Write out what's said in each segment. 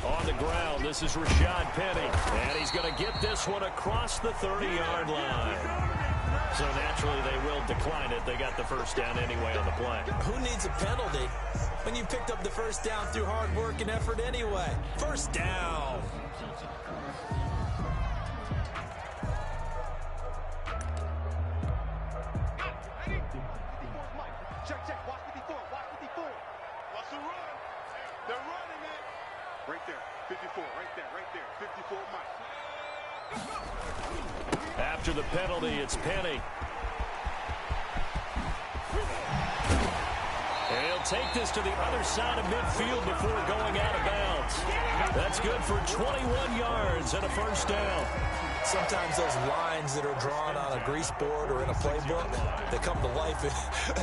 On the ground, this is Rashad Penny. And he's going to get this one across the 30-yard line. So naturally, they will decline it. They got the first down anyway on the play. Who needs a penalty when you picked up the first down through hard work and effort anyway? First down. Check. Watch 54. What's the run? They're running it. Right there. 54. Right there. 54, Mike. After the penalty, it's Penny. And he'll take this to the other side of midfield before going out of bounds. That's good for 21 yards and a first down. Sometimes those lines that are drawn on a grease board or in a playbook, they come to life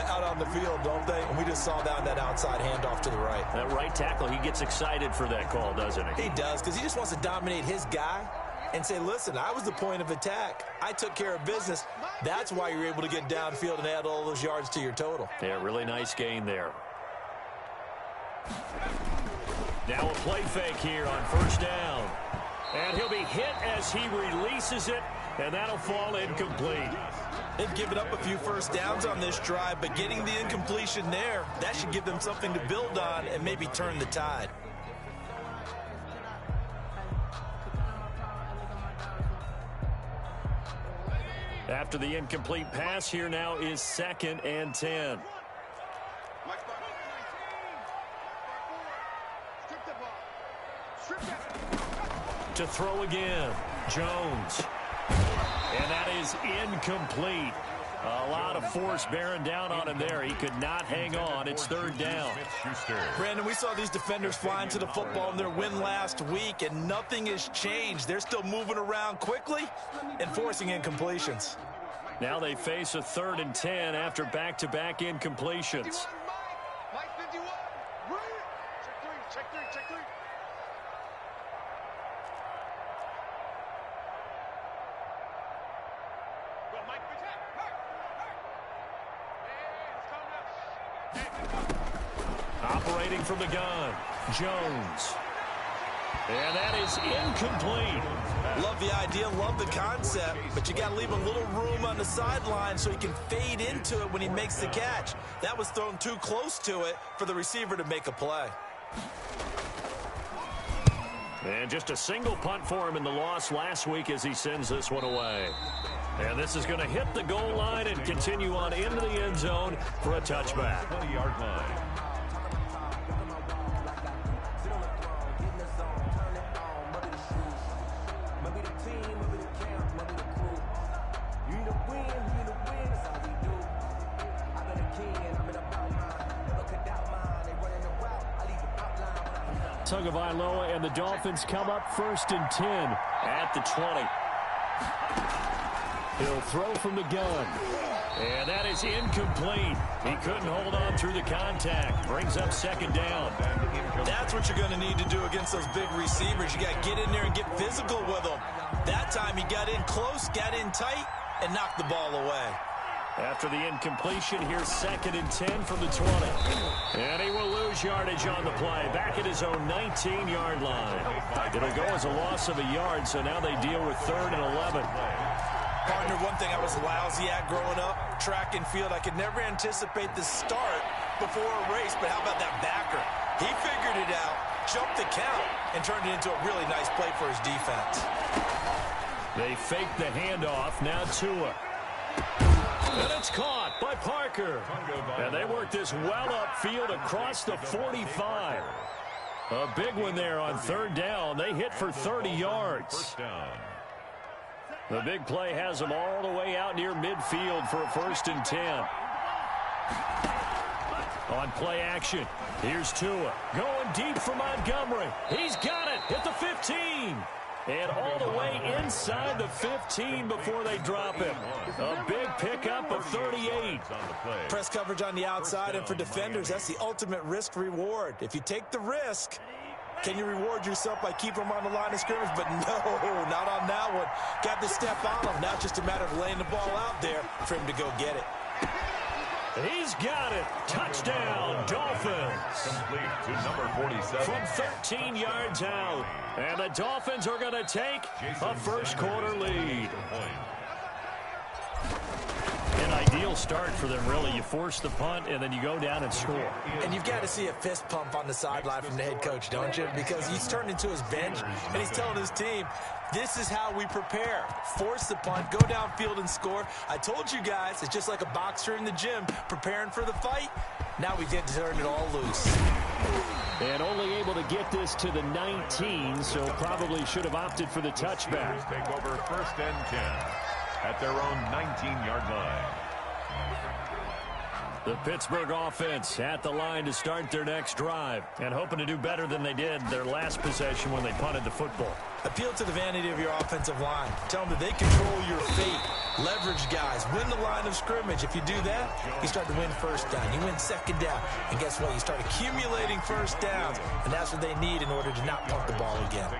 out on the field, don't they? And we just saw that outside handoff to the right. That right tackle, he gets excited for that call, doesn't he? He does, because he just wants to dominate his guy and say, listen, I was the point of attack. I took care of business. That's why you're able to get downfield and add all those yards to your total. Yeah, really nice gain there. Now a play fake here on first down. And he'll be hit as he releases it, and that'll fall incomplete. They've given up a few first downs on this drive, but getting the incompletion there, that should give them something to build on and maybe turn the tide. After the incomplete pass, here now is 2nd and 10. To throw again, Jones. And that is incomplete. A lot of force bearing down on him there. He could not hang on. It's 3rd down. Brandon, we saw these defenders flying to the football in their win last week, and nothing has changed. They're still moving around quickly and forcing incompletions. Now they face a 3rd and 10 after back-to-back incompletions. Check three. Operating from the gun, Jones. And that is incomplete. Love the idea, love the concept, but you got to leave a little room on the sideline so he can fade into it when he makes the catch. That was thrown too close to it for the receiver to make a play. And just a single punt for him in the loss last week as he sends this one away. And this is going to hit the goal line and continue on into the end zone for a touchback. 20-yard line. Tagovailoa and the Dolphins come up 1st and 10 at the 20. He'll throw from the gun. And that is incomplete. He couldn't hold on through the contact. Brings up 2nd down. That's what you're going to need to do against those big receivers. You got to get in there and get physical with them. That time he got in close, got in tight, and knocked the ball away. After the incompletion, here's 2nd and 10 from the 20. And he will lose yardage on the play. Back at his own 19-yard line. It'll go as a loss of a yard, so now they deal with 3rd and 11. Partner, one thing I was lousy at growing up, track and field, I could never anticipate the start before a race, but how about that backer? He figured it out, jumped the count, and turned it into a really nice play for his defense. They fake the handoff, now Tua. And it's caught by Parker. And they work this well upfield across the 45. A big one there on 3rd down. They hit for 30 yards. The big play has them all the way out near midfield for a 1st and 10. On play action, here's Tua. Going deep for Montgomery. He's got it at the 15. And all the way inside the 15 before they drop him. A big pickup of 38. Press coverage on the outside, and for defenders, that's the ultimate risk-reward. If you take the risk, can you reward yourself by keeping them on the line of scrimmage? But no, not on that one. Got to step on them. Now it's just a matter of laying the ball out there for him to go get it. He's got it. Touchdown, Dolphins. Complete to number 47. From 13 yards out. And the Dolphins are going to take a first quarter lead. An ideal start for them, really. You force the punt, and then you go down and score. And you've got to see a fist pump on the sideline from the head coach, don't you? Because he's turned into his bench, and he's telling his team, this is how we prepare. Force the punt, go downfield and score. I told you guys, it's just like a boxer in the gym preparing for the fight. Now we get to turn it all loose. And only able to get this to the 19, so probably should have opted for the touchback. Take over 1st and 10 at their own 19-yard line. The Pittsburgh offense at the line to start their next drive and hoping to do better than they did their last possession when they punted the football. Appeal to the vanity of your offensive line. Tell them that they control your fate. Leverage guys. Win the line of scrimmage. If you do that, you start to win first down. You win second down. And guess what? You start accumulating first downs. And that's what they need in order to not punt the ball again.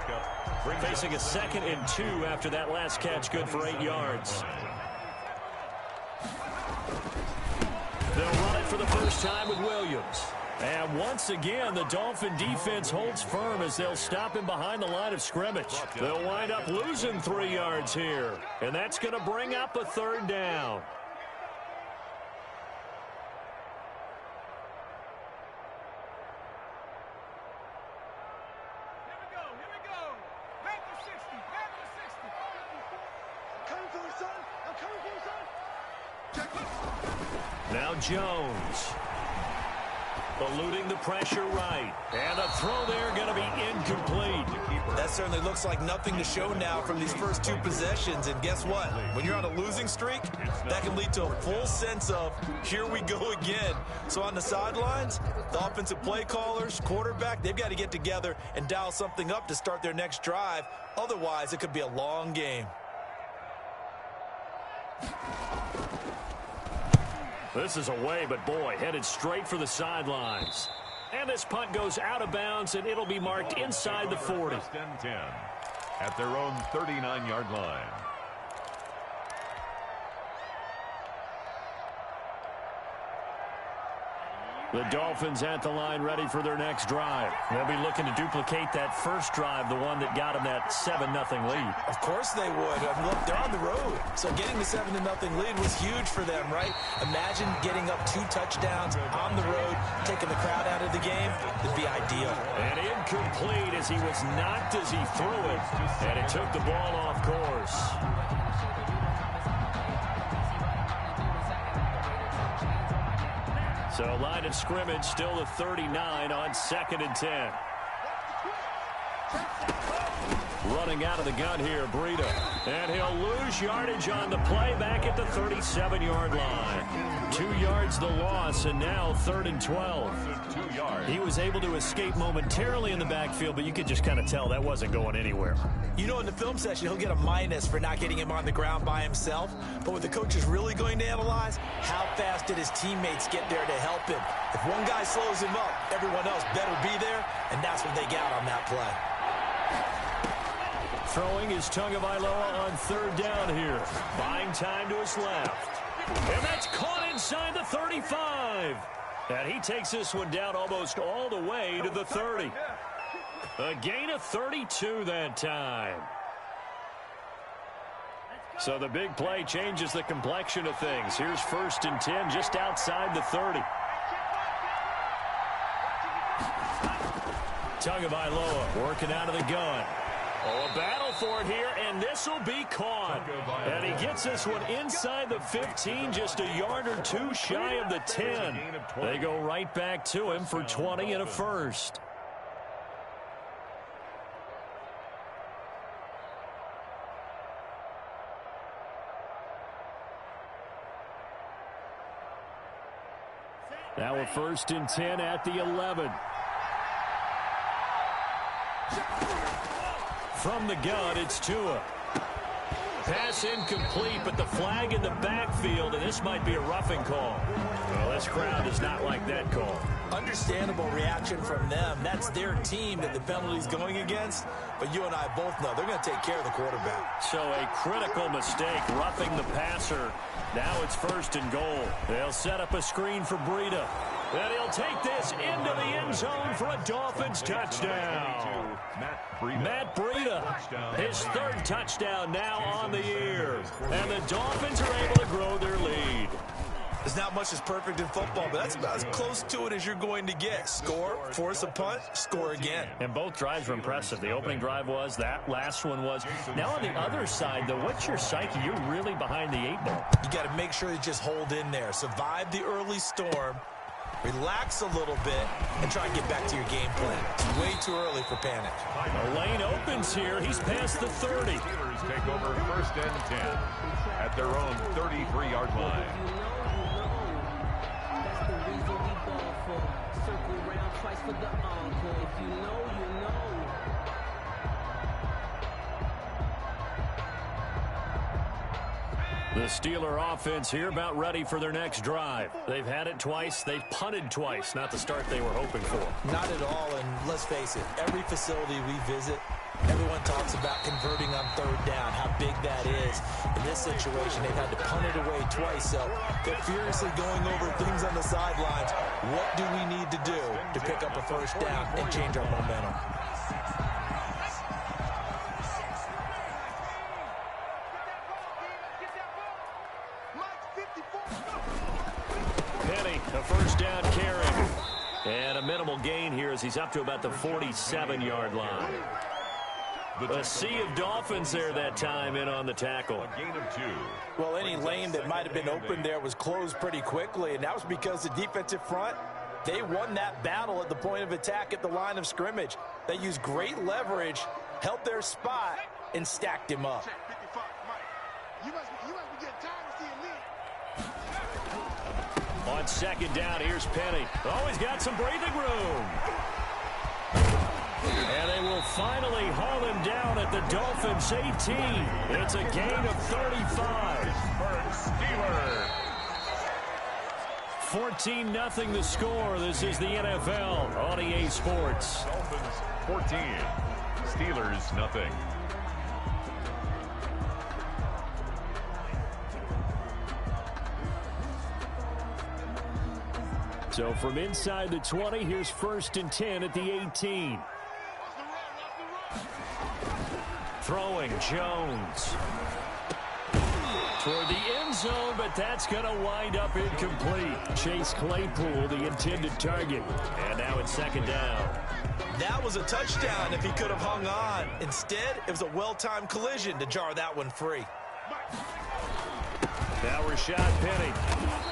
Facing a 2nd and 2 after that last catch, good for 8 yards. They'll run it for the first time with Williams. And once again, the Dolphin defense holds firm as they'll stop him behind the line of scrimmage. They'll wind up losing 3 yards here. And that's going to bring up a 3rd down. Now Jones. Eluding the pressure right. And a throw there going to be incomplete. That certainly looks like nothing to show now from these first 2 possessions. And guess what? When you're on a losing streak, that can lead to a full sense of, here we go again. So on the sidelines, the offensive play callers, quarterback, they've got to get together and dial something up to start their next drive. Otherwise, it could be a long game. This is away, but boy, headed straight for the sidelines. And this punt goes out of bounds, and it'll be marked inside the 40. 1st and 10 at their own 39-yard line. The Dolphins at the line ready for their next drive. They'll be looking to duplicate that first drive, the one that got them that 7-0 lead. Of course they would. I mean, look, they're on the road. So getting the 7-0 lead was huge for them, right? Imagine getting up 2 touchdowns on the road, taking the crowd out of the game. It'd be ideal. And incomplete as he was knocked as he threw it. And it took the ball off course. So line of scrimmage still the 39 on 2nd and 10. Running out of the gun here, Breida. And he'll lose yardage on the play back at the 37-yard line. 2 yards the loss, and now 3rd and 12. 2 yards. He was able to escape momentarily in the backfield, but you could just kind of tell that wasn't going anywhere. You know, in the film session, he'll get a minus for not getting him on the ground by himself. But what the coach is really going to analyze, how fast did his teammates get there to help him? If one guy slows him up, everyone else better be there, and that's what they got on that play. Throwing is Tagovailoa on 3rd down here. Buying time to his left. And that's caught inside the 35. And he takes this one down almost all the way to the 30. A gain of 32 that time. So the big play changes the complexion of things. Here's 1st and 10 just outside the 30. Tagovailoa working out of the gun. Oh, a battle for it here, and this will be caught. And he gets this one inside the 15, just a yard or 2 shy of the 10. They go right back to him for 20 and a first. Now a 1st and 10 at the 11. From the gun, it's Tua. Pass incomplete, but the flag in the backfield, and this might be a roughing call. Well, this crowd does not like that call. understandable reaction from them. That's their team that the penalty's going against. But you and I both know they're going to take care of the quarterback. So a critical mistake, roughing the passer. Now it's 1st and goal. They'll set up a screen for Breida. And he'll take this into the end zone for a Dolphins touchdown. Matt Breida, his 3rd touchdown now on the year. And the Dolphins are able to grow their lead. There's not much that's perfect in football, but that's about as close to it as you're going to get. Score, force a punt, score again. And both drives were impressive. The opening drive was, that last one was. Now on the other side, though, what's your psyche? You're really behind the 8 ball. You got to make sure you just hold in there. Survive the early storm, relax a little bit, and try and get back to your game plan. It's way too early for panic. The lane opens here. He's past the 30. Steelers take over 1st and 10 at their own 33-yard line. For the encore. If you know, you know. The Steeler offense here about ready for their next drive. They've had it twice. They've punted twice. Not the start they were hoping for. Not at all, and let's face it, every facility we visit, everyone talks about converting on 3rd down, how big that is. In this situation, they've had to punt it away twice, so they're furiously going over things on the sidelines. What do we need to do to pick up a 1st down and change our momentum? Penny, a 1st down carry. And a minimal gain here as he's up to about the 47-yard line. A sea of Dolphins there that time in on the tackle. A gain of 2. Well, any lane that might have been open there was closed pretty quickly, and that was because the defensive front, they won that battle at the point of attack at the line of scrimmage. They used great leverage, held their spot, and stacked him up. You must be getting tired of seeing me. On 2nd down, here's Penny. Oh, he's got some breathing room. And they will finally haul him down at the Dolphins' 18. It's a gain of 35. Steelers. 14-0 the score. This is the NFL on EA Sports. Dolphins 14. Steelers nothing. So from inside the 20, here's 1st and 10 at the 18. Throwing Jones. Toward the end zone, but that's going to wind up incomplete. Chase Claypool, the intended target. And now it's 2nd down. That was a touchdown if he could have hung on. Instead, it was a well-timed collision to jar that one free. Now Rashad Penny.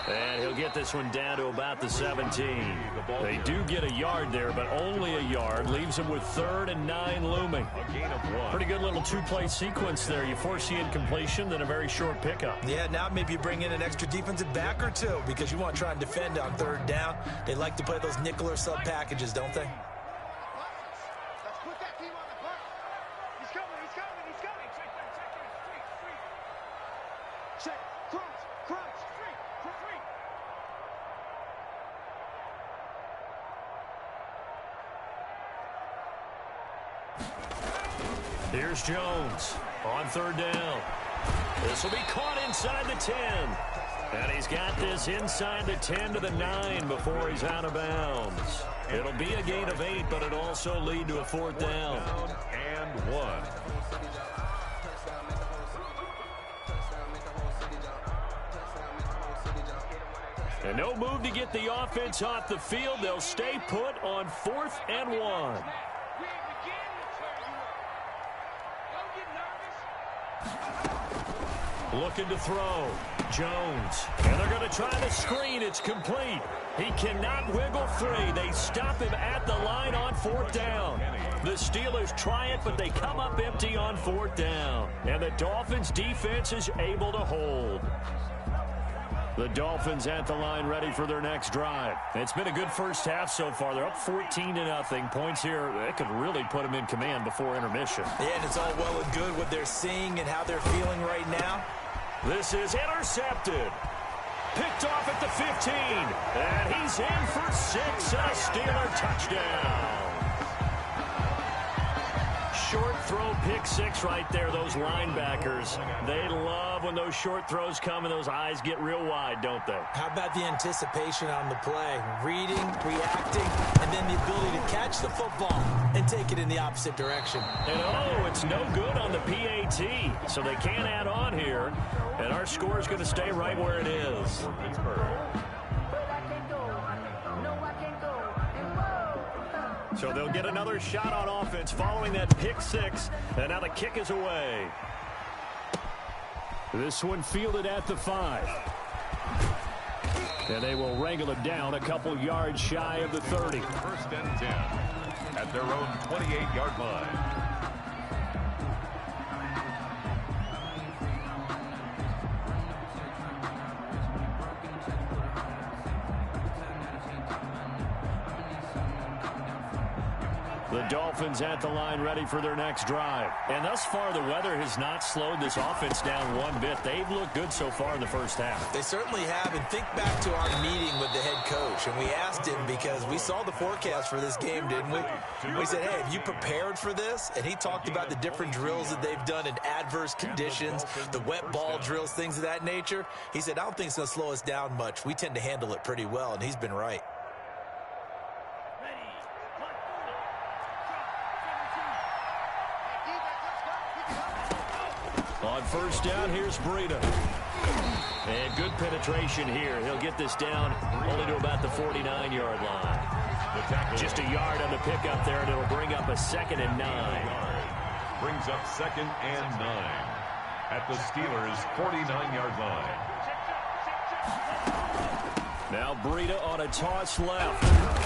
And he'll get this one down to about the 17. They do get a yard there, but only a yard. Leaves him with 3rd and 9 looming. A gain of 1. Pretty good little 2-play sequence there. You force the incompletion, then a very short pickup. Yeah, now maybe you bring in an extra defensive back or two because you want to try and defend on 3rd down. They like to play those nickel or sub packages, don't they? Let's put that team on the clock. He's coming. Check. Crunch. Here's Jones on 3rd down. This will be caught inside the 10. And he's got this inside the 10 to the 9 before he's out of bounds. It'll be a gain of 8, but it'll also lead to a 4th down. And 1. And no move to get the offense off the field. They'll stay put on 4th and 1. Looking to throw. Jones. And they're going to try the screen. It's complete. He cannot wiggle free. They stop him at the line on 4th down. The Steelers try it, but they come up empty on 4th down. And the Dolphins defense is able to hold. The Dolphins at the line ready for their next drive. It's been a good first half so far. They're up 14-0. Points here, that could really put them in command before intermission. Yeah, and it's all well and good what they're seeing and how they're feeling right now. This is intercepted. Picked off at the 15. And he's in for 6 and a Steeler touchdown. Short throw, pick 6 right there, those linebackers. They love when those short throws come and those eyes get real wide, don't they? How about the anticipation on the play? Reading, reacting, and then the ability to catch the football and take it in the opposite direction. And oh, it's no good on the PAT, so they can't add on here. And our score is going to stay right where it is. So they'll get another shot on offense following that pick 6. And now the kick is away. This one fielded at the 5. And they will wrangle it down a couple yards shy of the 30. First and 10 at their own 28-yard line. The Dolphins at the line ready for their next drive. And thus far, the weather has not slowed this offense down one bit. They've looked good so far in the first half. They certainly have. And think back to our meeting with the head coach. And we asked him because we saw the forecast for this game, didn't we? We said, hey, have you prepared for this? And he talked about the different drills that they've done in adverse conditions, the wet ball drills, things of that nature. He said, I don't think it's going to slow us down much. We tend to handle it pretty well. And he's been right. On first down, here's Breida. And good penetration here. He'll get this down only to about the 49-yard line. Just a yard on the pickup there, and it'll bring up a 2nd and 9. Brings up 2nd and 9 at the Steelers' 49-yard line. Now Breida on a toss left.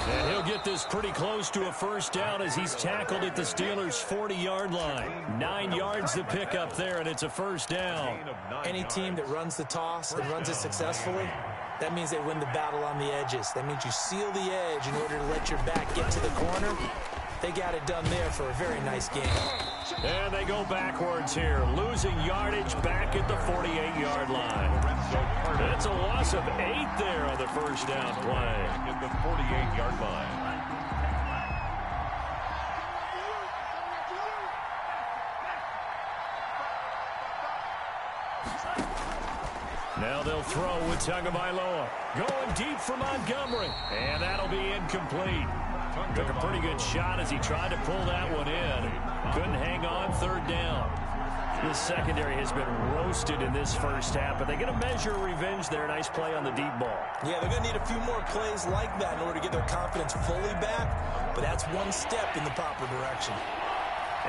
And he'll get this pretty close to a first down as he's tackled at the Steelers' 40-yard line. 9 yards to pick up there, and it's a first down. Any team that runs the toss and runs it successfully, that means they win the battle on the edges. That means you seal the edge in order to let your back get to the corner. They got it done there for a very nice game. And they go backwards here, losing yardage back at the 48-yard line. It's a loss of 8 there on the first down play. At the 48-yard line. Now they'll throw with Tagovailoa. Going deep for Montgomery. And that'll be incomplete. Took a pretty good shot as he tried to pull that one in. Couldn't hang on third down. This secondary has been roasted in this first half, but they're going to measure revenge there. Nice play on the deep ball. Yeah, they're going to need a few more plays like that in order to get their confidence fully back, but that's one step in the proper direction.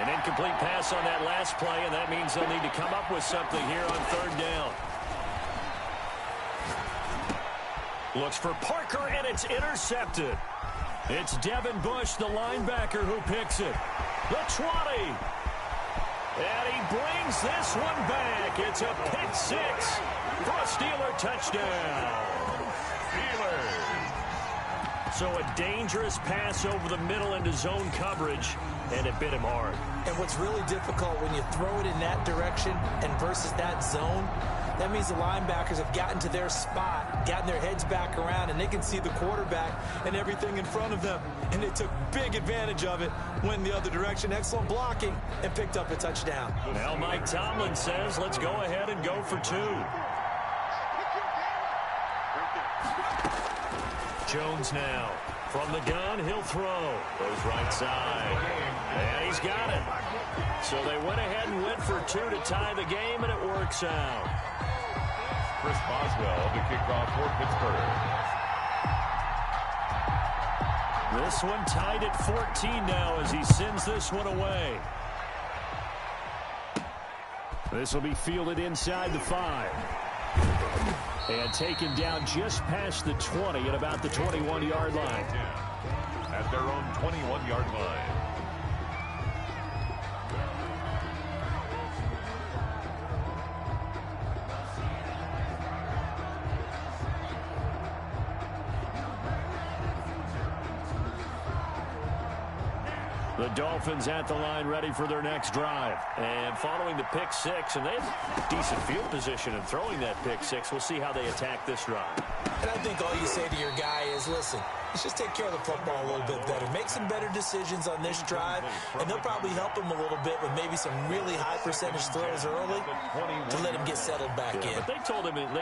An incomplete pass on that last play, and that means they'll need to come up with something here on third down. Looks for Parker, and it's intercepted. It's Devin Bush, the linebacker, who picks it. The 20. And he brings this one back. It's a pick 6 for a Steeler touchdown. Steelers. So a dangerous pass over the middle into zone coverage, and it bit him hard. And what's really difficult when you throw it in that direction and versus that zone, that means the linebackers have gotten to their spot, gotten their heads back around, and they can see the quarterback and everything in front of them. And they took big advantage of it, went the other direction, excellent blocking, and picked up a touchdown. Now Mike Tomlin says, let's go ahead and go for 2. Jones now. From the gun, he'll throw. Goes right side. And he's got it. So they went ahead and went for 2 to tie the game, and it works out. Chris Boswell, the kickoff for Pittsburgh. This one tied at 14 now as he sends this one away. This will be fielded inside the 5. And taken down just past the 20 at about the 21-yard line. At their own 21-yard line. The Dolphins at the line ready for their next drive. And following the pick six, and they have decent field position in throwing that pick six. We'll see how they attack this drive. And I think all you say to your guy is, listen, let's just take care of the football a little bit better. Make some better decisions on this drive, and they'll probably help him a little bit with maybe some really high percentage throws early to let him get settled back in. But they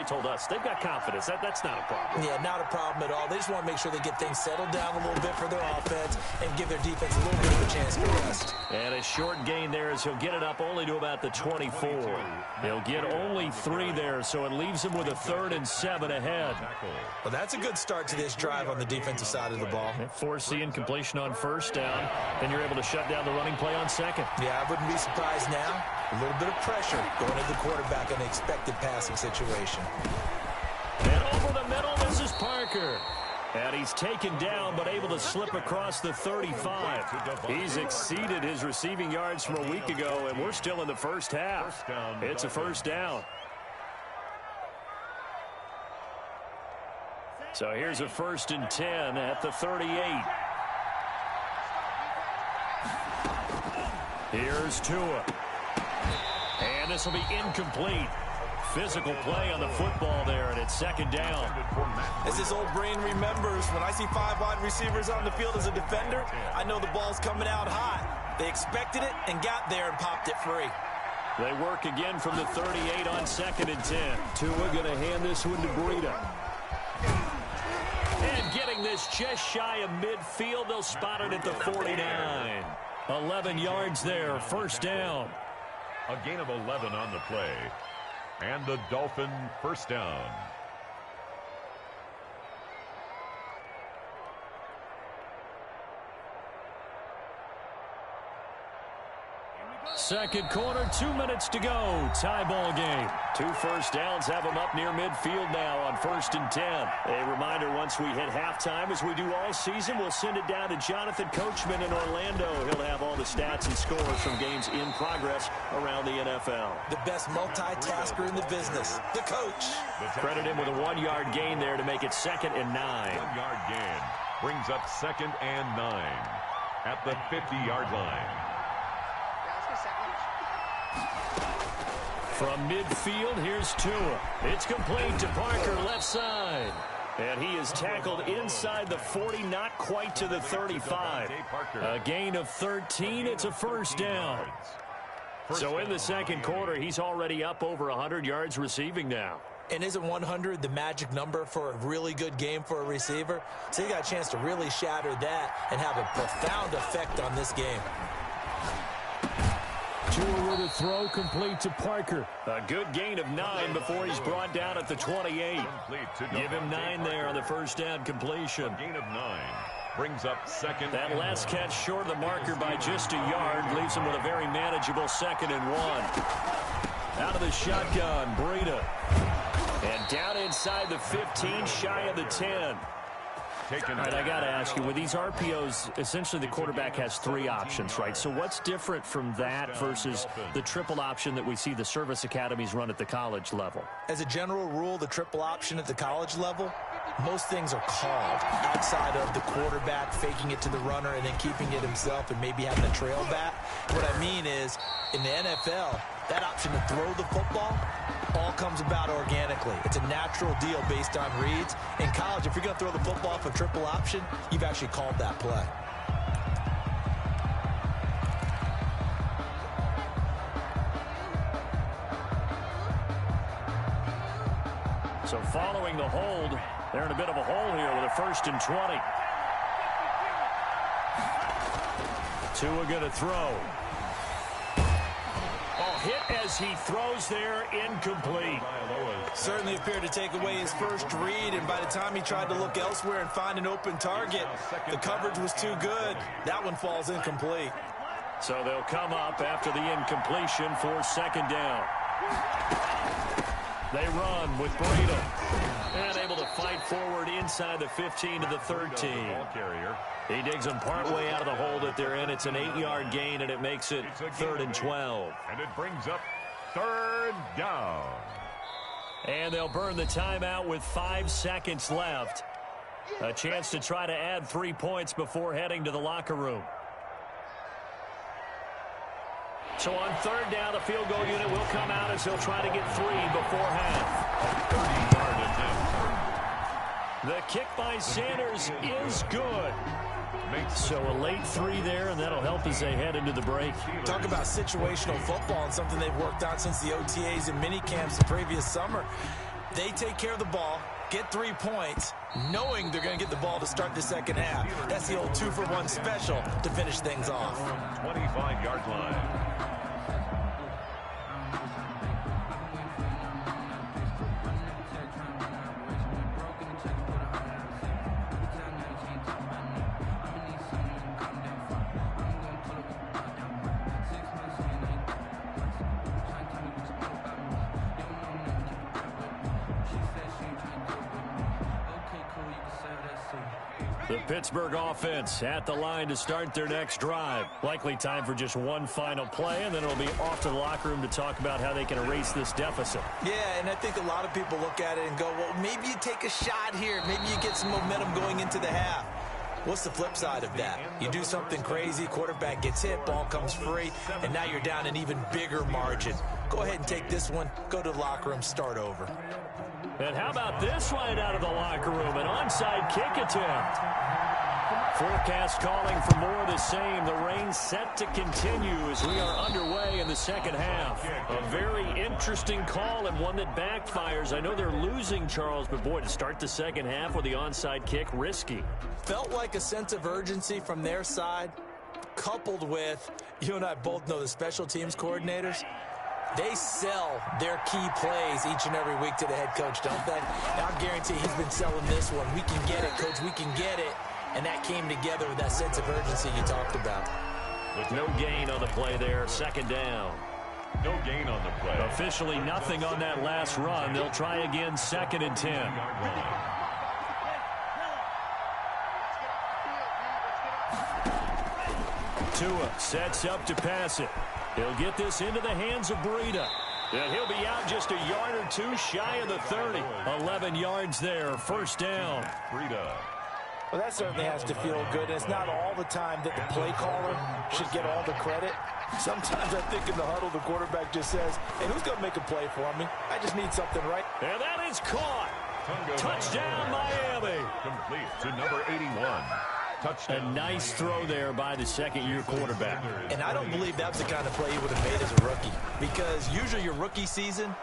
told us they've got confidence. That's not a problem. Yeah, not a problem at all. They just want to make sure they get things settled down a little bit for their offense and give their defense a little bit of a chance to rest. And a short gain there as he'll get it up only to about the 24. He'll get only 3 there, so it leaves him with a 3rd and 7 ahead. Well, that's a good start to this drive on the defensive side of the ball. Force the incompletion on first down, and you're able to shut down the running play on second. Yeah, I wouldn't be surprised now. A little bit of pressure going at the quarterback in an expected passing situation. And over the middle, this is Parker. And he's taken down, but able to slip across the 35. He's exceeded his receiving yards from a week ago, and we're still in the first half. It's a first down. So here's a 1st and 10 at the 38. Here's Tua. And this will be incomplete. Physical play on the football there, and it's 2nd down. As his old brain remembers, when I see 5 wide receivers on the field as a defender, I know the ball's coming out hot. They expected it and got there and popped it free. They work again from the 38 on 2nd and 10. Tua going to hand this one to Breida. And getting this just shy of midfield, they'll spot it at the 49. 11 yards there, 1st down. A gain of 11 on the play. And the Dolphin 1st down. Second quarter, 2 minutes to go. Tie ball game. 2 first downs have them up near midfield now on 1st and 10. A reminder, once we hit halftime, as we do all season, we'll send it down to Jonathan Coachman in Orlando. He'll have all the stats and scores from games in progress around the NFL. The best multitasker in the business, the coach. Credit him with a 1-yard gain there to make it 2nd and 9. 1-yard gain brings up 2nd and 9 at the 50-yard line. From midfield, here's Tua. It's complete to Parker, left side. And he is tackled inside the 40, not quite to the 35. A gain of 13. It's a 1st down. So in the second quarter, he's already up over 100 yards receiving now. And isn't 100 the magic number for a really good game for a receiver? So you got a chance to really shatter that and have a profound effect on this game. Tua with a throw, complete to Parker. A good gain of 9 before he's brought down at the 28. Give him 9 there on the 1st down completion. Gain of 9 brings up 2nd. That last catch short of the marker by just a yard leaves him with a very manageable 2nd and 1. Out of the shotgun, Breida. And down inside the 15, shy of the 10. All right, I got to ask you, with these RPOs, essentially the quarterback has 3 options, right? So what's different from that versus the triple option that we see the service academies run at the college level? As a general rule, the triple option at the college level, most things are called outside of the quarterback faking it to the runner and then keeping it himself and maybe having a trail back. What I mean is, in the NFL, that option to throw the football all comes about organically. It's a natural deal based on reads. In college, if you're going to throw the football for triple option, you've actually called that play. So following the hold, they're in a bit of a hole here with a 1st and 20. Tua going to throw. Hit as he throws there, incomplete. Certainly appeared to take away his first read, and by the time he tried to look elsewhere and find an open target, the coverage was too good. That one falls incomplete. So they'll come up after the incompletion for 2nd down. They run with Breida. And able to fight forward inside the 15 to the 13. He digs them partway out of the hole that they're in. It's an 8-yard gain, and it makes it 3rd and 12. And it brings up 3rd down. And they'll burn the timeout with 5 seconds left. A chance to try to add 3 points before heading to the locker room. So on third down, the field goal unit will come out as he'll try to get 3 before half. 30-yard attempt. The kick by Sanders is good. So a late 3 there, and that'll help as they head into the break. Talk about situational football and something they've worked on since the OTAs and mini camps the previous summer. They take care of the ball, get 3 points, knowing they're going to get the ball to start the second half. That's the old 2-for-1 special to finish things off. 25-yard line. The Pittsburgh offense at the line to start their next drive. Likely time for just one final play, and then it'll be off to the locker room to talk about how they can erase this deficit. Yeah, and I think a lot of people look at it and go, well, maybe you take a shot here. Maybe you get some momentum going into the half. What's the flip side of that? You do something crazy, quarterback gets hit, ball comes free, and now you're down an even bigger margin. Go ahead and take this one, go to the locker room, start over. And how about this right out of the locker room? An onside kick attempt. Forecast calling for more of the same. The rain set to continue as we are underway in the second half. A very interesting call and one that backfires. I know they're losing, Charles, but boy, to start the second half with the onside kick, risky. Felt like a sense of urgency from their side, coupled with, you and I both know the special teams coordinators. They sell their key plays each and every week to the head coach, don't they? And I guarantee he's been selling this one. We can get it, coach. We can get it. And that came together with that sense of urgency you talked about. With no gain on the play there, second down. No gain on the play. Officially nothing on that last run. They'll try again, 2nd and 10. Tua sets up to pass it. He'll get this into the hands of Breida. And he'll be out just a yard or two shy of the 30. 11 yards there, first down. Breida. Well, that certainly has to feel good. And it's not all the time that the play caller should get all the credit. Sometimes I think in the huddle, the quarterback just says, hey, who's going to make a play for me? I just need something right. And that is caught. Touchdown, Miami. Complete to number 81. Touchdown. A nice throw there by the second-year quarterback. And I don't believe that's the kind of play you would have made as a rookie. Because usually your rookie season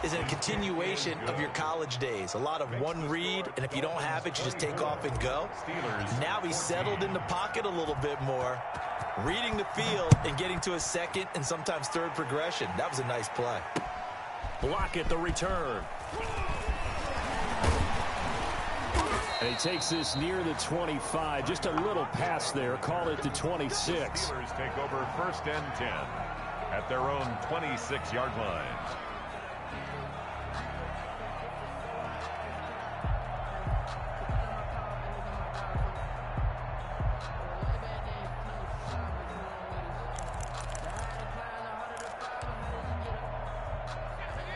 is a continuation of your college days. A lot of one read, and if you don't have it, you just take off and go. Now he's settled in the pocket a little bit more, reading the field and getting to a second and sometimes third progression. That was a nice play. Block the return. And he takes this near the 25. Just a little pass there. Call it the 26. Steelers take over 1st and 10 at their own 26-yard line.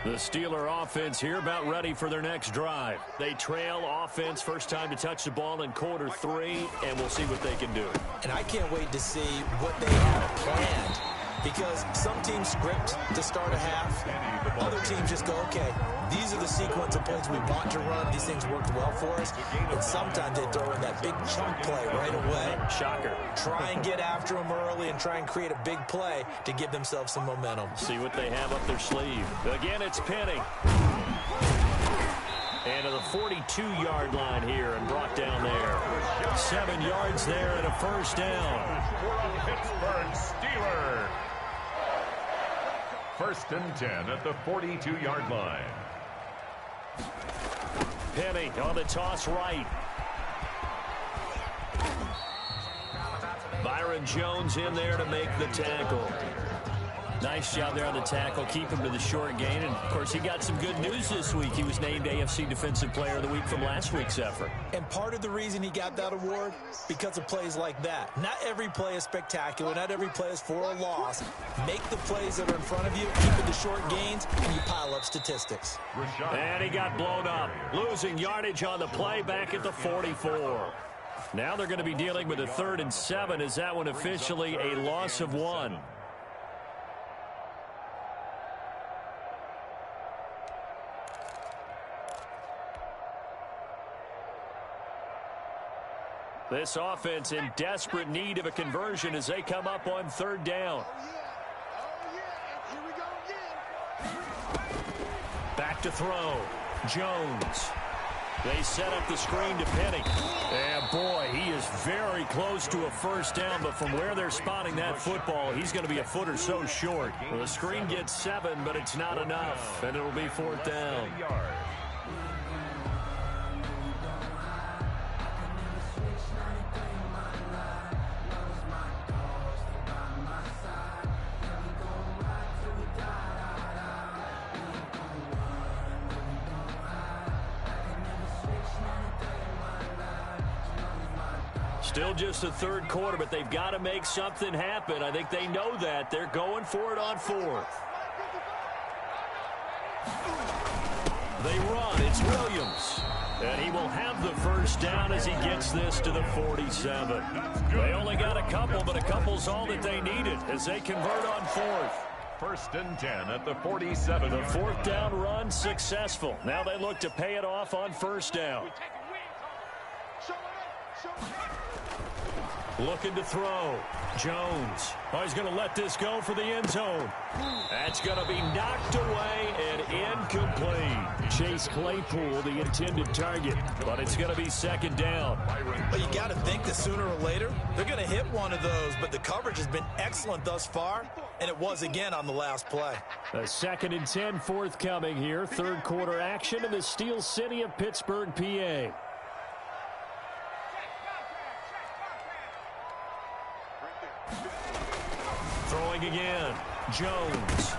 The Steeler offense here about ready for their next drive. They trail offense, first time to touch the ball in quarter 3, and we'll see what they can do. And I can't wait to see what they have planned, because some teams script to start a half. Other teams just go, okay, these are the sequence of plays we want to run. These things worked well for us. And sometimes they throw in that big chunk play right away. Shocker. Try and get after them early and try and create a big play to give themselves some momentum. See what they have up their sleeve. Again, it's Penny. And to the 42-yard line here and brought down there. 7 yards there and a first down. For a Pittsburgh Steeler. 1st and 10 at the 42-yard line. Penny on the toss right. Byron Jones in there to make the tackle. Nice job there on the tackle. Keep him to the short gain. And, of course, he got some good news this week. He was named AFC Defensive Player of the Week from last week's effort. And part of the reason he got that award, because of plays like that. Not every play is spectacular. Not every play is for a loss. Make the plays that are in front of you, keep it to short gains, and you pile up statistics. And he got blown up. Losing yardage on the play back at the 44. Now they're going to be dealing with a 3rd and 7. Is that one officially a loss of 1? This offense in desperate need of a conversion as they come up on third down. Here we go again. Back to throw. Jones. They set up the screen to Penny. And, boy, he is very close to a first down, but from where they're spotting that football, he's going to be a foot or so short. Well, the screen gets 7, but it's not enough, and it'll be fourth down. Still just the third quarter, but they've got to make something happen. I think they know that. They're going for it on fourth. They run. It's Williams. And he will have the first down as he gets this to the 47. They only got a couple, but a couple's all that they needed as they convert on fourth. First and 10 at the 47. The fourth down run successful. Now they look to pay it off on first down. Looking to throw. Jones. Oh, he's going to let this go for the end zone. That's going to be knocked away and incomplete. Chase Claypool, the intended target, but it's going to be second down. Well, you got to think that sooner or later, they're going to hit one of those, but the coverage has been excellent thus far, and it was again on the last play. A 2nd and 10 forthcoming here. Third quarter action in the Steel City of Pittsburgh, PA. Throwing again. Jones.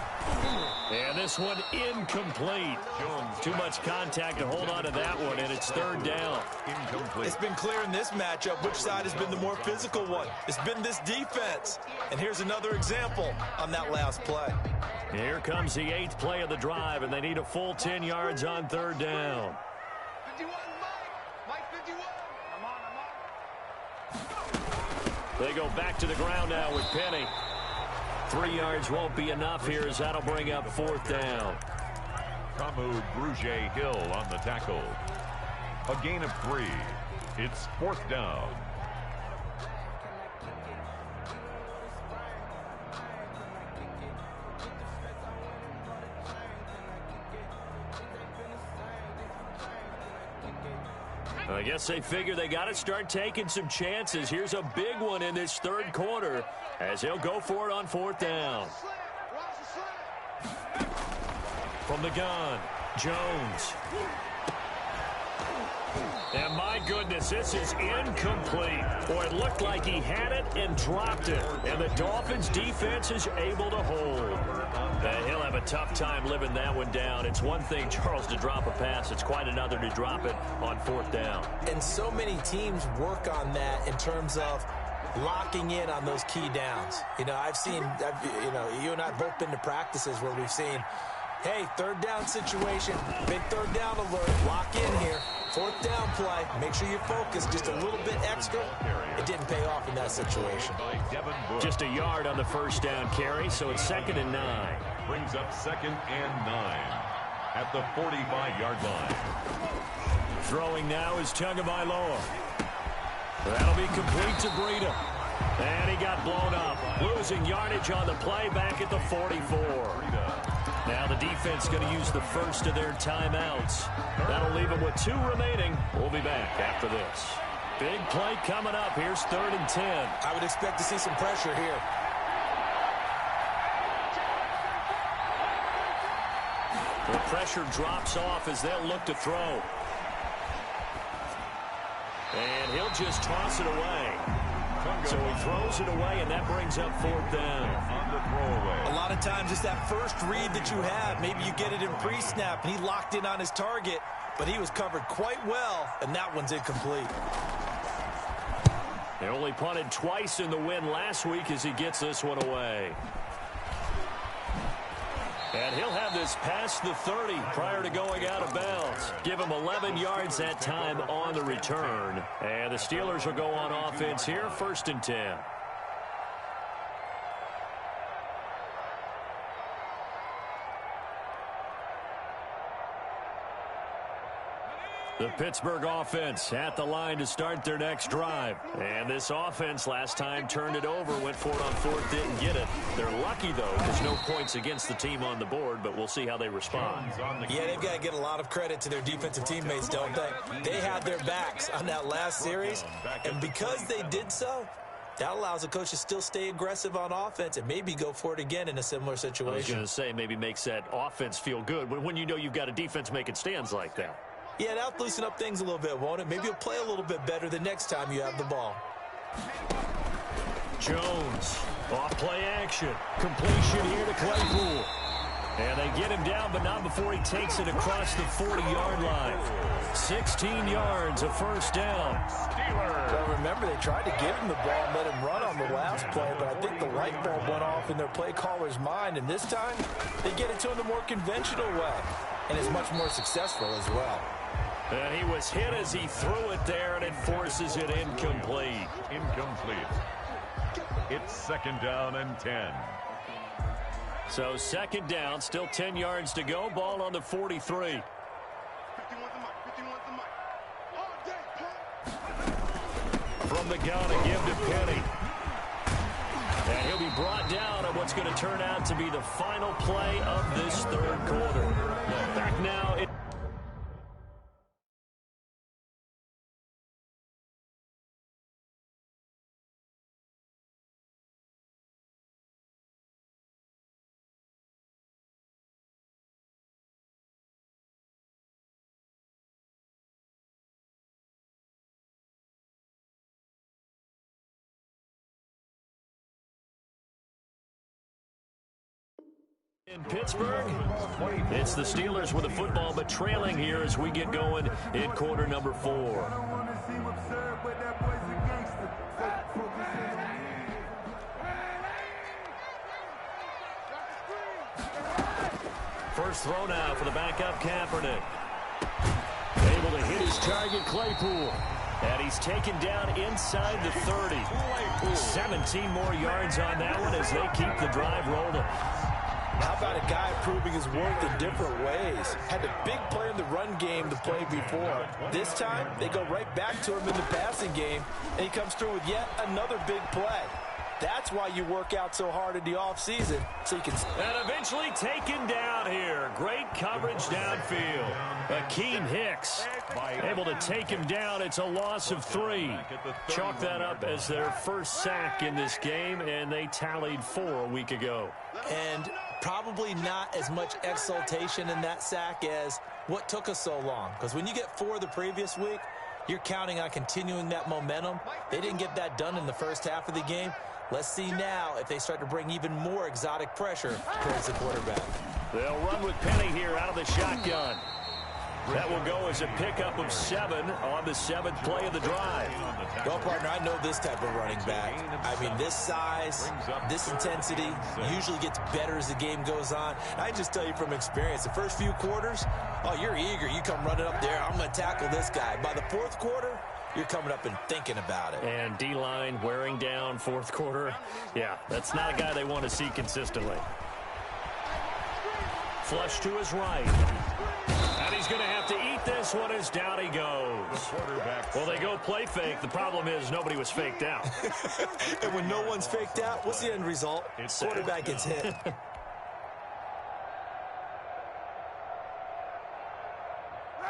And this one incomplete. Jones, too much contact to hold on to that one, and it's third down. Incomplete. It's been clear in this matchup which side has been the more physical one. It's been this defense. And here's another example on that last play. Here comes the 8th play of the drive, and they need a full 10 yards on third down. 51, Mike 51. I'm on. They go back to the ground now with Penny. 3 yards won't be enough here as that'll bring up fourth down. Kamu Grugier-Hill on the tackle. A gain of 3. It's fourth down. I guess they figure they got to start taking some chances. Here's a big one in this third quarter as he'll go for it on fourth down. From the gun, Jones. And my goodness, this is incomplete. Boy, it looked like he had it and dropped it. And the Dolphins defense is able to hold. And he'll have a tough time living that one down. It's one thing, Charles, to drop a pass. It's quite another to drop it on fourth down. And so many teams work on that in terms of locking in on those key downs. You know, you and I have both been to practices where we've seen, hey, third down situation, big third down alert, lock in here. Fourth down play, make sure you focus just a little bit extra. It didn't pay off in that situation. Just a yard on the first down carry, so it's 2nd and 9. Brings up 2nd and 9 at the 45-yard line. Throwing now is Tagovailoa. That'll be complete to Breida. And he got blown up. Losing yardage on the play back at the 44. Now the defense going to use the first of their timeouts. That'll leave them with 2 remaining. We'll be back after this. Big play coming up. Here's 3rd and 10. I would expect to see some pressure here. The pressure drops off as they'll look to throw. And he'll just toss it away. So he throws it away, and that brings up fourth down. On the throwaway. A lot of times it's that first read that you have. Maybe you get it in pre-snap, and he locked in on his target, but he was covered quite well, and that one's incomplete. They only punted twice in the win last week as he gets this one away. And he'll have this past the 30 prior to going out of bounds. Give him 11 yards that time on the return. And the Steelers will go on offense here, 1st and 10. The Pittsburgh offense at the line to start their next drive. And this offense last time turned it over, went for it on fourth, didn't get it. They're lucky, though, there's no points against the team on the board, but we'll see how they respond. Yeah, they've got to get a lot of credit to their defensive teammates, don't they? They had their backs on that last series, and because they did so, that allows the coach to still stay aggressive on offense and maybe go for it again in a similar situation. I was going to say, maybe makes that offense feel good when you know you've got a defense making stands like that. Yeah, that'll loosen up things a little bit, won't it? Maybe you'll play a little bit better the next time you have the ball. Jones, off play action. Completion here to Claypool. And they get him down, but not before he takes it across the 40-yard line. 16 yards, a first down. Well, remember, they tried to give him the ball and let him run on the last play, but I think the light bulb went off in their play caller's mind, and this time they get it to him the more conventional way, and it's much more successful as well. And he was hit as he threw it there, and it forces it incomplete. Incomplete. It's second down and 10. So second down, still 10 yards to go. Ball on the 43. From the gun, a give to Penny. And he'll be brought down on what's going to turn out to be the final play of this third quarter. Back now. In Pittsburgh, it's the Steelers with the football, but trailing here as we get going in quarter number 4. First throw now for the backup Kaepernick. Able to hit his target, Claypool. And he's taken down inside the 30. 17 more yards on that one as they keep the drive rolling. How about a guy proving his worth in different ways? Had a big play in the run game the play before. This time, they go right back to him in the passing game, and he comes through with yet another big play. That's why you work out so hard in the offseason, so you can... And eventually taken down here. Great coverage downfield. Akeem Hicks able to take him down. It's a loss of 3. Chalk that up as their first sack in this game, and they tallied 4 a week ago. And probably not as much exultation in that sack as what took us so long. Because when you get 4 the previous week, you're counting on continuing that momentum. They didn't get that done in the first half of the game. Let's see now if they start to bring even more exotic pressure towards the quarterback. They'll run with Penny here out of the shotgun. That will go as a pickup of 7 on the 7th play of the drive. Well, partner, I know this type of running back. I mean, this size, this intensity usually gets better as the game goes on. I just tell you from experience, the first few quarters, oh, you're eager. You come running up there, I'm going to tackle this guy. By the 4th quarter, you're coming up and thinking about it. And D-line wearing down 4th quarter. Yeah, that's not a guy they want to see consistently. Flush to his right. And he's going to have to eat this one as down he goes. Well, they go play fake. The problem is nobody was faked out. And when no one's faked out, what's the end result? Quarterback gets hit.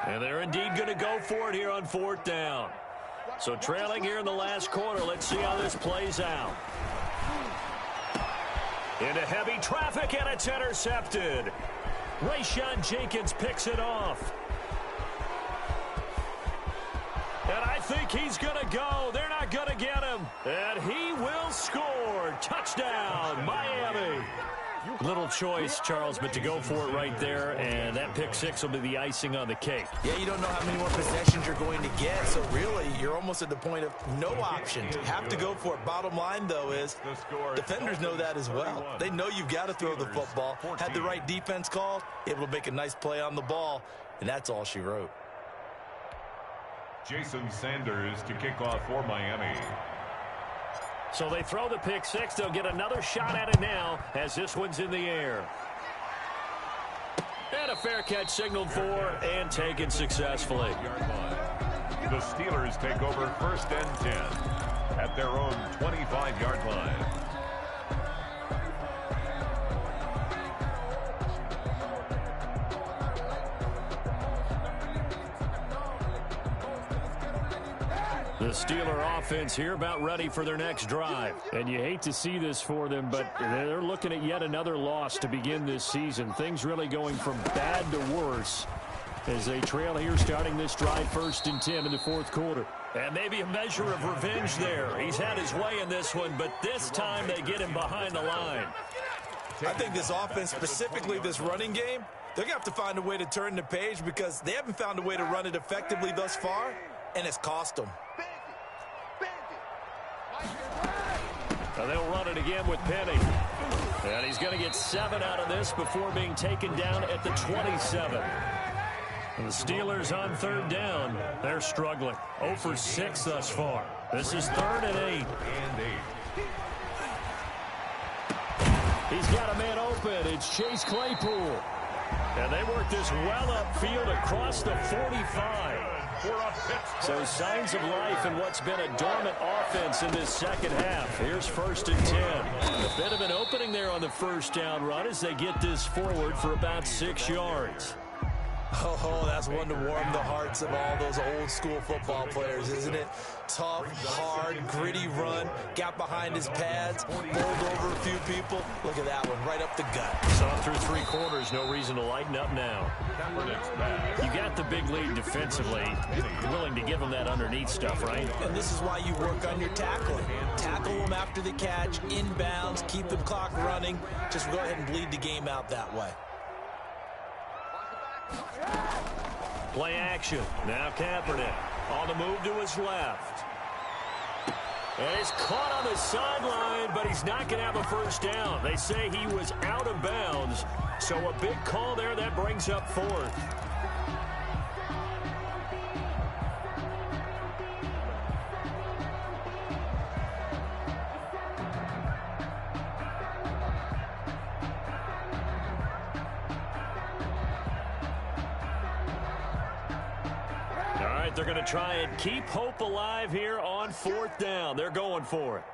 And they're indeed going to go for it here on 4th down. So trailing here in the last quarter. Let's see how this plays out. Into heavy traffic, and it's intercepted. Rayshon Jenkins picks it off. And I think he's going to go. They're not going to get him. And he will score. Touchdown, Miami. Little choice, Charles, but to go for it right there, and that pick 6 will be the icing on the cake. Yeah, you don't know how many more possessions you're going to get, so really you're almost at the point of no options. Have to go for it. Bottom line, though, is defenders know that as well. They know you've got to throw the football. Had the right defense called, able to make a nice play on the ball, and that's all she wrote. Jason Sanders to kick off for Miami. So they throw the pick 6. They'll get another shot at it now as this one's in the air. And a fair catch signaled for and taken successfully. The Steelers take over 1st and 10 at their own 25-yard line. The Steeler offense here about ready for their next drive. And you hate to see this for them, but they're looking at yet another loss to begin this season. Things really going from bad to worse as they trail here starting this drive 1st and 10 in the 4th quarter. And maybe a measure of revenge there. He's had his way in this one, but this time they get him behind the line. I think this offense, specifically this running game, they're going to have to find a way to turn the page because they haven't found a way to run it effectively thus far, and it's cost them. Now they'll run it again with Penny. And he's going to get 7 out of this before being taken down at the 27. And the Steelers on 3rd down. They're struggling. 0 for 6 thus far. This is 3rd and 8. He's got a man open. It's Chase Claypool. And they work this well upfield across the 45. So signs of life in what's been a dormant offense in this second half. Here's 1st and 10. A bit of an opening there on the 1st down run as they get this forward for about 6 yards. Oh, that's one to warm the hearts of all those old-school football players, isn't it? Tough, hard, gritty run. Got behind his pads, bowled over a few people. Look at that one, right up the gut. Saw through 3 quarters, no reason to lighten up now. You got the big lead defensively. Willing to give them that underneath stuff, right? And this is why you work on your tackling. Tackle them after the catch, inbounds, keep the clock running. Just go ahead and bleed the game out that way. Play action. Now Kaepernick on the move to his left. And he's caught on the sideline, but he's not going to have a 1st down. They say he was out of bounds. So a big call there that brings up 4th. They're going to try and keep hope alive here on 4th down. They're going for it.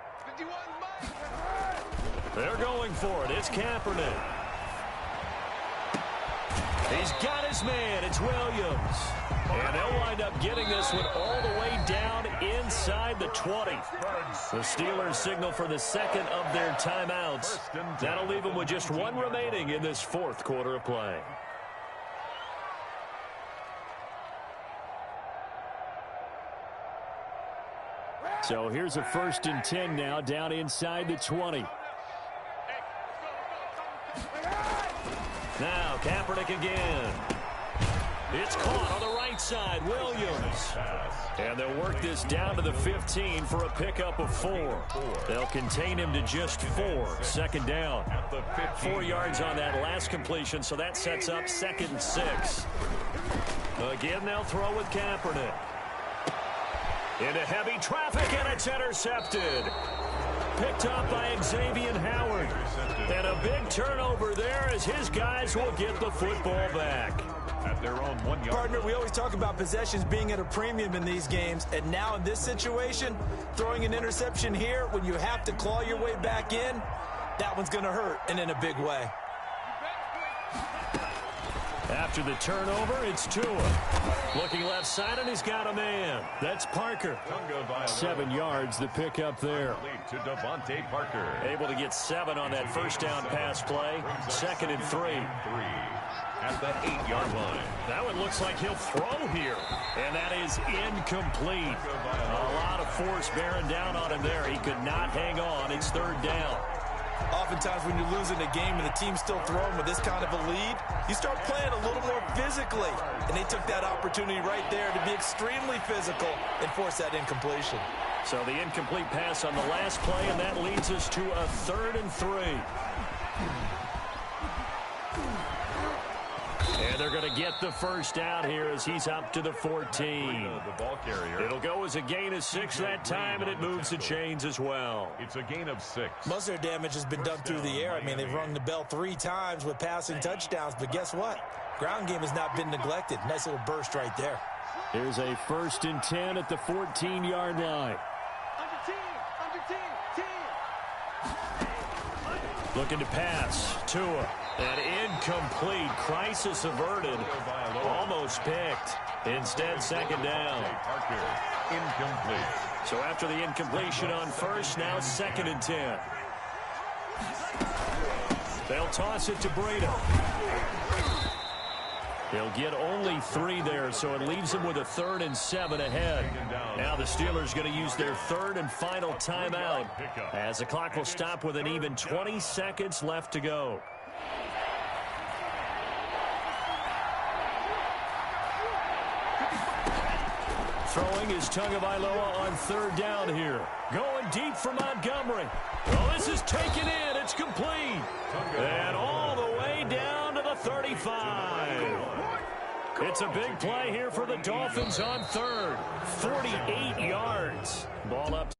They're going for it. It's Kaepernick. He's got his man. It's Williams. And they'll wind up getting this one all the way down inside the 20. The Steelers signal for the 2nd of their timeouts. That'll leave them with just 1 remaining in this 4th quarter of play. So here's a 1st and 10 now down inside the 20. Now Kaepernick again. It's caught on the right side. Williams. And they'll work this down to the 15 for a pickup of 4. They'll contain him to just 4. 2nd down. 4 yards on that last completion, so that sets up 2nd and 6. Again, they'll throw with Kaepernick. Into heavy traffic, and it's intercepted. Picked up by Xavier Howard. And a big turnover there as his guys will get the football back. At their own 1 yard. Partner, we always talk about possessions being at a premium in these games, and now in this situation, throwing an interception here when you have to claw your way back in, that one's going to hurt, and in a big way. After the turnover, it's Tua. Looking left side, and he's got a man. That's Parker. 7 yards, the pickup there. To Devontae Parker. Able to get 7 on that 1st down pass play. 2nd and 3. At the 8-yard line. That one looks like he'll throw here. And that is incomplete. A lot of force bearing down on him there. He could not hang on. It's 3rd down. Oftentimes when you're losing a game and the team's still throwing with this kind of a lead, you start playing a little more physically. And they took that opportunity right there to be extremely physical and force that incompletion. So the incomplete pass on the last play, and that leads us to a 3rd and 3. And And they're going to get the first out here as he's up to the 14. The ball carrier. It'll go as a gain of 6 that time, and it moves the chains as well. It's a gain of 6. Most of their damage has been done through the air. I mean, they've rung the bell 3 times with passing touchdowns, but guess what? Ground game has not been neglected. Nice little burst right there. Here's a 1st and 10 at the 14-yard line. Looking to pass. Tua. And incomplete. Crisis averted. Almost picked. Instead, 2nd down. Incomplete. So after the incompletion on 1st, now 2nd and 10. They'll toss it to Breda. They'll get only 3 there, so it leaves them with a 3rd and 7 ahead. Now the Steelers going to use their 3rd and final timeout as the clock will stop with an even 20 seconds left to go. Throwing is Tagovailoa on 3rd down here. Going deep for Montgomery. Oh, this is taken in. It's complete. And all the way down to the 35. It's a big play here for the Dolphins on 3rd. 48 yards. Ball up.